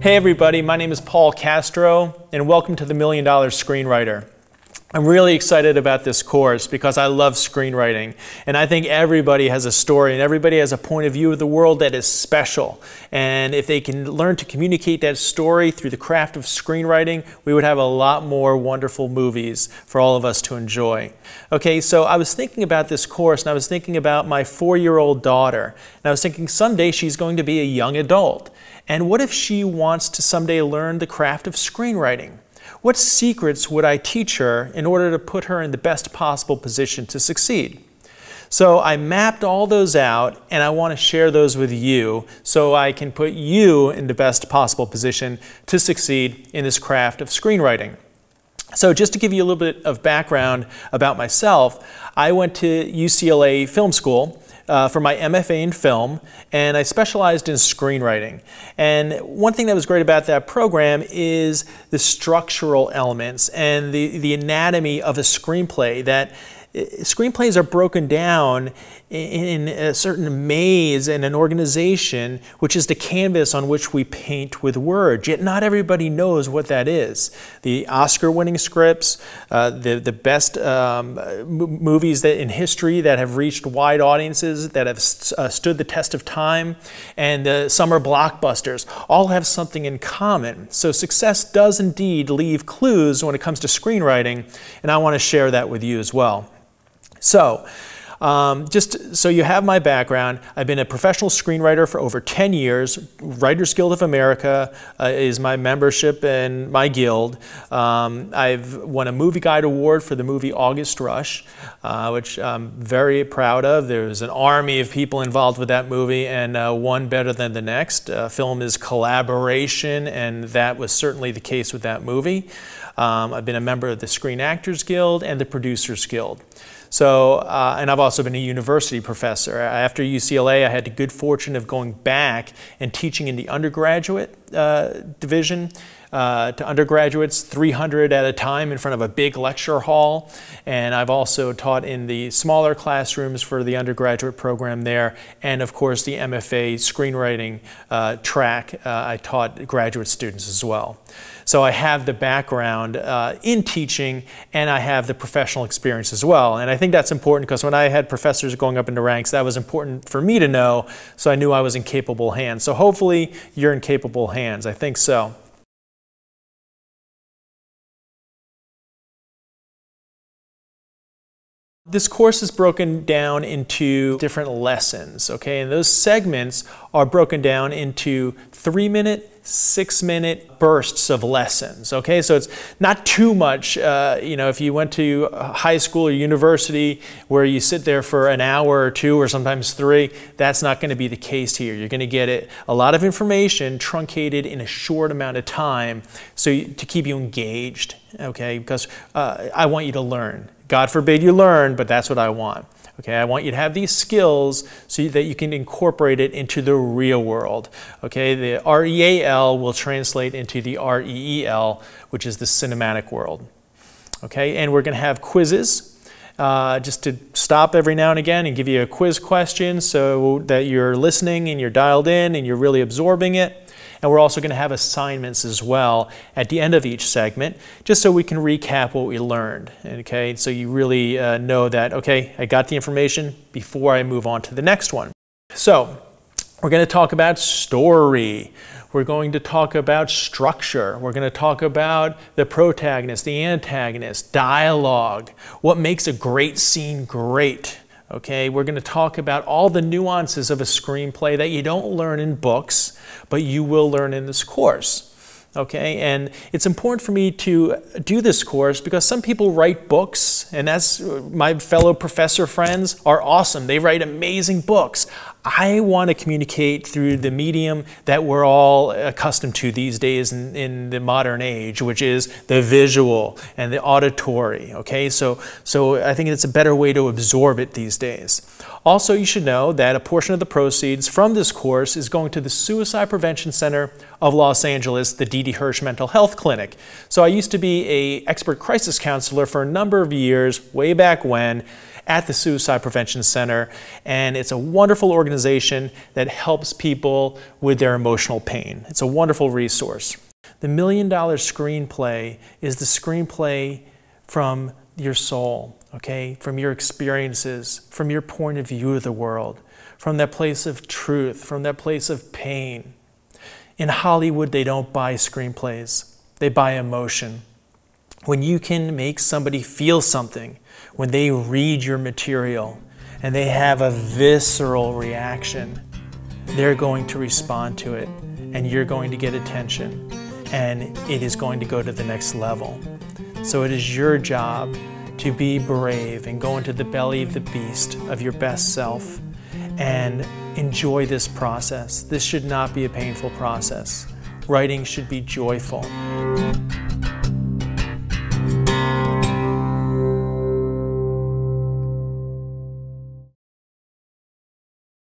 Hey everybody, my name is Paul Castro and welcome to the $1 Million Screenwriter. I'm really excited about this course because I love screenwriting and I think everybody has a story and everybody has a point of view of the world that is special. And if they can learn to communicate that story through the craft of screenwriting, we would have a lot more wonderful movies for all of us to enjoy. Okay, so I was thinking about this course and I was thinking about my 4-year-old daughter. And I was thinking someday she's going to be a young adult. And what if she wants to someday learn the craft of screenwriting? What secrets would I teach her in order to put her in the best possible position to succeed? So I mapped all those out and I want to share those with you so I can put you in the best possible position to succeed in this craft of screenwriting. So just to give you a little bit of background about myself, I went to UCLA Film School for my MFA in film, and I specialized in screenwriting. And one thing that was great about that program is the structural elements and the anatomy of a screenplay. That screenplays are broken down in a certain maze and an organization, which is the canvas on which we paint with words. Yet not everybody knows what that is. The Oscar-winning scripts, the best movies that in history that have reached wide audiences, that have stood the test of time, and the summer blockbusters all have something in common. So success does indeed leave clues when it comes to screenwriting, and I want to share that with you as well. So, just so you have my background, I've been a professional screenwriter for over 10 years. Writers Guild of America is my membership and my guild. I've won a Movie Guide Award for the movie August Rush, which I'm very proud of. There's an army of people involved with that movie, and one better than the next. Film is collaboration, and that was certainly the case with that movie. I've been a member of the Screen Actors Guild and the Producers Guild. So, and I've also been a university professor. After UCLA, I had the good fortune of going back and teaching in the undergraduate division to undergraduates, 300 at a time in front of a big lecture hall. And I've also taught in the smaller classrooms for the undergraduate program there. And of course, the MFA screenwriting track, I taught graduate students as well. So I have the background in teaching, and I have the professional experience as well. And I think that's important because when I had professors going up in the ranks, that was important for me to know, so I knew I was in capable hands. So hopefully you're in capable hands. I think so. This course is broken down into different lessons, okay? And those segments are broken down into 3-minute, 6-minute bursts of lessons, okay? So it's not too much, you know, if you went to high school or university where you sit there for an hour or 2 or sometimes 3, that's not going to be the case here. You're going to get a lot of information truncated in a short amount of time to keep you engaged, okay? Because I want you to learn. God forbid you learn, but that's what I want. Okay, I want you to have these skills so that you can incorporate it into the real world. Okay, the REAL will translate into the REEL, which is the cinematic world. Okay, and we're going to have quizzes just to stop every now and again and give you a quiz question so that you're listening and you're dialed in and you're really absorbing it. And we're also going to have assignments as well at the end of each segment, just so we can recap what we learned. Okay, so you really know that, okay, I got the information before I move on to the next one. So we're going to talk about story. We're going to talk about structure. We're going to talk about the protagonist, the antagonist, dialogue, what makes a great scene great. Okay, we're going to talk about all the nuances of a screenplay that you don't learn in books, but you will learn in this course. Okay, and it's important for me to do this course because some people write books, and that's my fellow professor friends are awesome. They write amazing books. I want to communicate through the medium that we're all accustomed to these days in the modern age, which is the visual and the auditory, okay? So I think it's a better way to absorb it these days. Also, you should know that a portion of the proceeds from this course is going to the Suicide Prevention Center of Los Angeles, the D.D. Hirsch Mental Health Clinic. So I used to be an expert crisis counselor for a number of years, way back when, at the Suicide Prevention Center, and it's a wonderful organization that helps people with their emotional pain. It's a wonderful resource. The $1 Million Screenplay is the screenplay from your soul, okay? From your experiences, from your point of view of the world, from that place of truth, from that place of pain. In Hollywood, they don't buy screenplays. They buy emotion. When you can make somebody feel something, when they read your material and they have a visceral reaction, they're going to respond to it, and you're going to get attention, and it is going to go to the next level. So it is your job to be brave and go into the belly of the beast of your best self and enjoy this process. This should not be a painful process. Writing should be joyful.